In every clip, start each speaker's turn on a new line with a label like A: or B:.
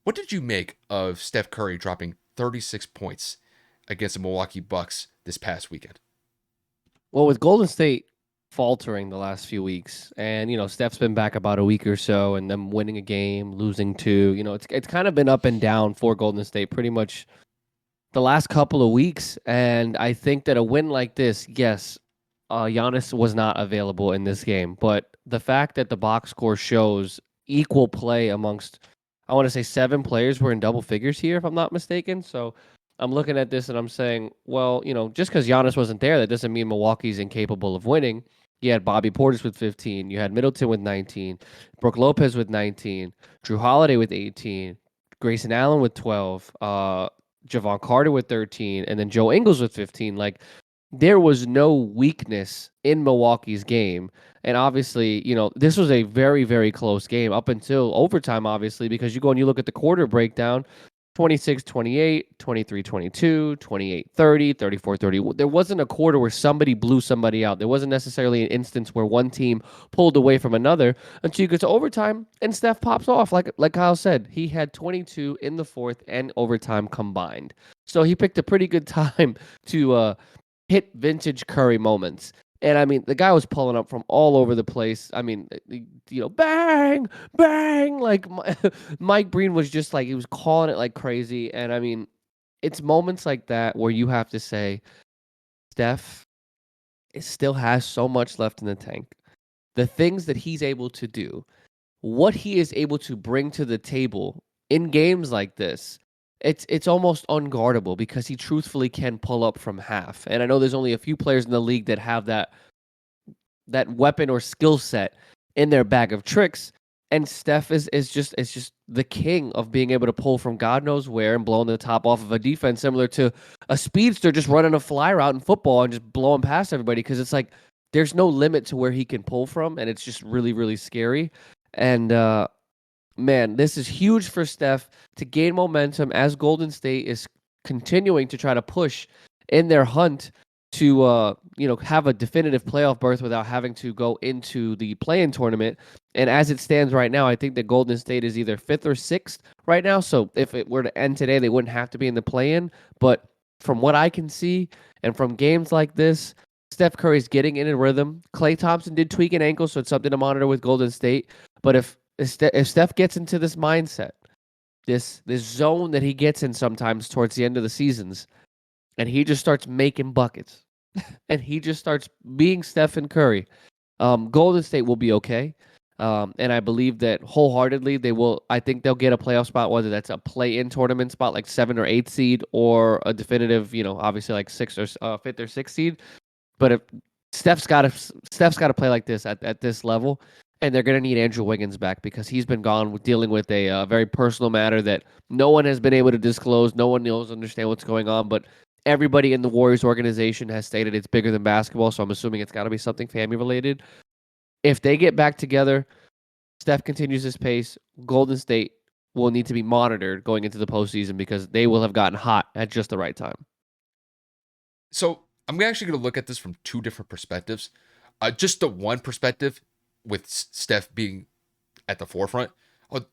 A: What did you make of Steph Curry dropping 36 points against the Milwaukee Bucks this past weekend?
B: Well, with Golden State faltering the last few weeks, and Steph's been back about a week or so, and them winning a game, losing two, it's kind of been up and down for Golden State pretty much the last couple of weeks. And I think that a win like this, yes, Giannis was not available in this game, but the fact that the box score shows equal play amongst, I want to say 7 players were in double figures here, if I'm not mistaken. So I'm looking at this and I'm saying, well, just because Giannis wasn't there, that doesn't mean Milwaukee's incapable of winning. You had Bobby Portis with 15, you had Middleton with 19, Brooke Lopez with 19, Drew Holiday with 18, Grayson Allen with 12, Javon Carter with 13, and then Joe Ingles with 15. Like, there was no weakness in Milwaukee's game. And obviously, this was a very, very close game up until overtime, obviously, because you go and you look at the quarter breakdown 26-28, 23-22, 28-30, 34-30. There wasn't a quarter where somebody blew somebody out. There wasn't necessarily an instance where one team pulled away from another until you get to overtime and Steph pops off. Like Kyle said, he had 22 in the fourth and overtime combined. So he picked a pretty good time to hit vintage Curry moments. And I mean, the guy was pulling up from all over the place. I mean, bang, bang. Like Mike Breen was just like, he was calling it like crazy. And I mean, it's moments like that where you have to say, Steph, it still has so much left in the tank. The things that he's able to do, what he is able to bring to the table in games like this, it's almost unguardable because he truthfully can pull up from half. And I know there's only a few players in the league that have that weapon or skill set in their bag of tricks. And Steph is just the king of being able to pull from God knows where and blowing the top off of a defense, similar to a speedster just running a fly route in football and just blowing past everybody. Because it's like there's no limit to where he can pull from, and it's just really, really scary. And man, this is huge for Steph to gain momentum as Golden State is continuing to try to push in their hunt to have a definitive playoff berth without having to go into the play-in tournament. And as it stands right now, I think that Golden State is either 5th or 6th right now. So if it were to end today, they wouldn't have to be in the play-in. But from what I can see and from games like this, Steph Curry's getting in a rhythm. Klay Thompson did tweak an ankle, so it's something to monitor with Golden State. But if Steph gets into this mindset, this zone that he gets in sometimes towards the end of the seasons, and he just starts making buckets, and he just starts being Stephen Curry, Golden State will be okay. And I believe that wholeheartedly they will. I think they'll get a playoff spot, whether that's a play-in tournament spot like 7 or 8 seed, or a definitive, obviously like 5th or 6th seed. But if Steph's got to play like this at this level, and they're going to need Andrew Wiggins back because he's been gone dealing with a very personal matter that no one has been able to disclose. No one knows understand what's going on, but everybody in the Warriors organization has stated it's bigger than basketball. So I'm assuming it's got to be something family related. If they get back together, Steph continues his pace, Golden State will need to be monitored going into the postseason because they will have gotten hot at just the right time.
A: So I'm actually going to look at this from two different perspectives. Just the one perspective with Steph being at the forefront. Oh,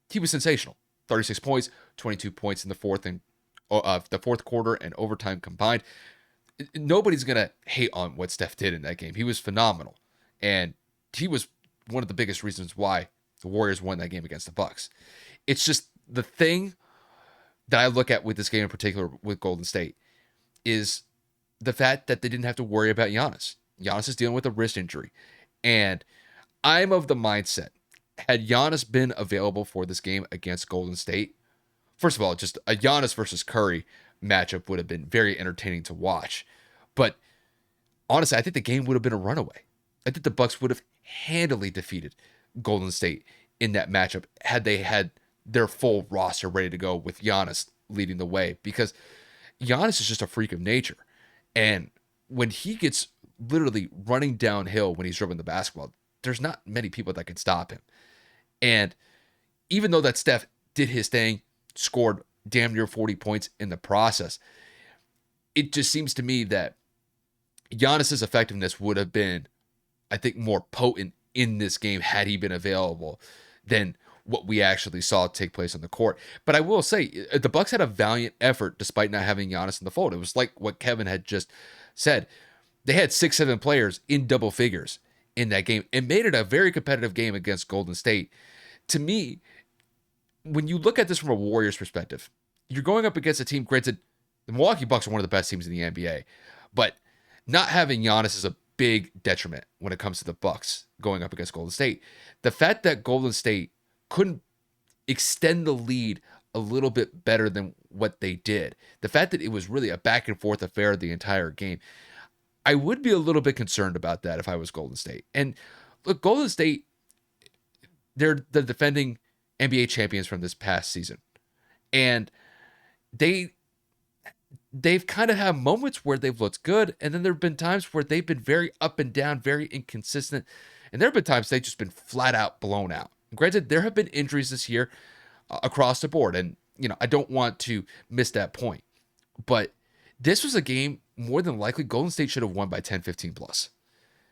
A: he was sensational. 36 points, 22 points in the fourth quarter and overtime combined. Nobody's going to hate on what Steph did in that game. He was phenomenal. And he was one of the biggest reasons why the Warriors won that game against the Bucks. It's just the thing that I look at with this game in particular with Golden State is the fact that they didn't have to worry about Giannis. Giannis is dealing with a wrist injury. And I'm of the mindset, had Giannis been available for this game against Golden State, first of all, just a Giannis versus Curry matchup would have been very entertaining to watch. But honestly, I think the game would have been a runaway. I think the Bucks would have handily defeated Golden State in that matchup had they had their full roster ready to go with Giannis leading the way, because Giannis is just a freak of nature. And when he gets literally running downhill when he's dribbling the basketball, there's not many people that can stop him. And even though that Steph did his thing, scored damn near 40 points in the process, it just seems to me that Giannis's effectiveness would have been, I think, more potent in this game had he been available than what we actually saw take place on the court. But I will say the Bucks had a valiant effort despite not having Giannis in the fold. It was like what Kevin had just said. They had 6-7 players in double figures in that game and made it a very competitive game against Golden State. To me, when you look at this from a Warriors perspective, you're going up against a team, granted, the Milwaukee Bucks are one of the best teams in the NBA, but not having Giannis is a big detriment when it comes to the Bucks going up against Golden State. The fact that Golden State couldn't extend the lead a little bit better than what they did, the fact that it was really a back and forth affair the entire game, I would be a little bit concerned about that if I was Golden State. And look, Golden State, they're the defending NBA champions from this past season. And they've kind of had moments where they've looked good, and then there have been times where they've been very up and down, very inconsistent, and there have been times they've just been flat out blown out. Granted, there have been injuries this year across the board, and I don't want to miss that point, but this was a game more than likely Golden State should have won by 10, 15 plus.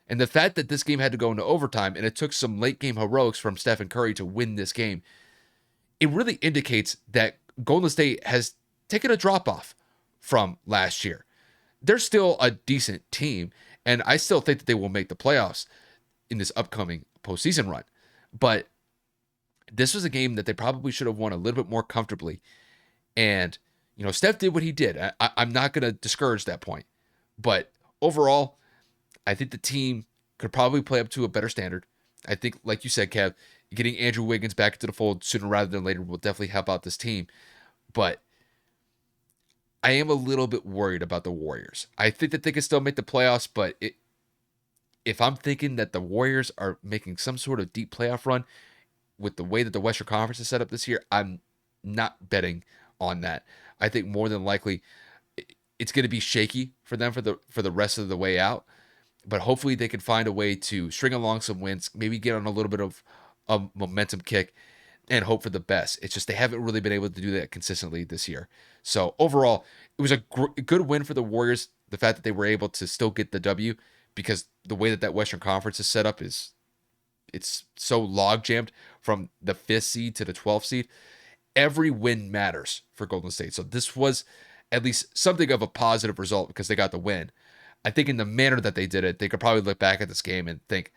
A: And the fact that this game had to go into overtime and it took some late game heroics from Steph and Curry to win this game, it really indicates that Golden State has taken a drop off from last year. They're still a decent team, and I still think that they will make the playoffs in this upcoming postseason run. But this was a game that they probably should have won a little bit more comfortably. And, Steph did what he did. I'm not going to discourage that point. But overall, I think the team could probably play up to a better standard. I think, like you said, Kev, getting Andrew Wiggins back into the fold sooner rather than later will definitely help out this team. But I am a little bit worried about the Warriors. I think that they can still make the playoffs, but if I'm thinking that the Warriors are making some sort of deep playoff run with the way that the Western Conference is set up this year, I'm not betting on that. I think more than likely it's going to be shaky for them for the rest of the way out. But hopefully they can find a way to string along some wins, maybe get on a little bit of a momentum kick, and hope for the best. It's just they haven't really been able to do that consistently this year. So overall, it was a good win for the Warriors. The fact that they were able to still get the W, because the way that Western Conference is set up it's so log jammed from the 5th seed to the 12th seed. Every win matters for Golden State. So this was at least something of a positive result because they got the win. I think in the manner that they did it, they could probably look back at this game and think,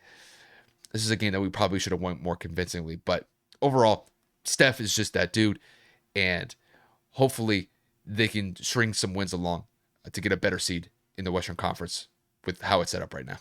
A: this is a game that we probably should have won more convincingly. But overall, Steph is just that dude. And hopefully they can string some wins along to get a better seed in the Western Conference with how it's set up right now.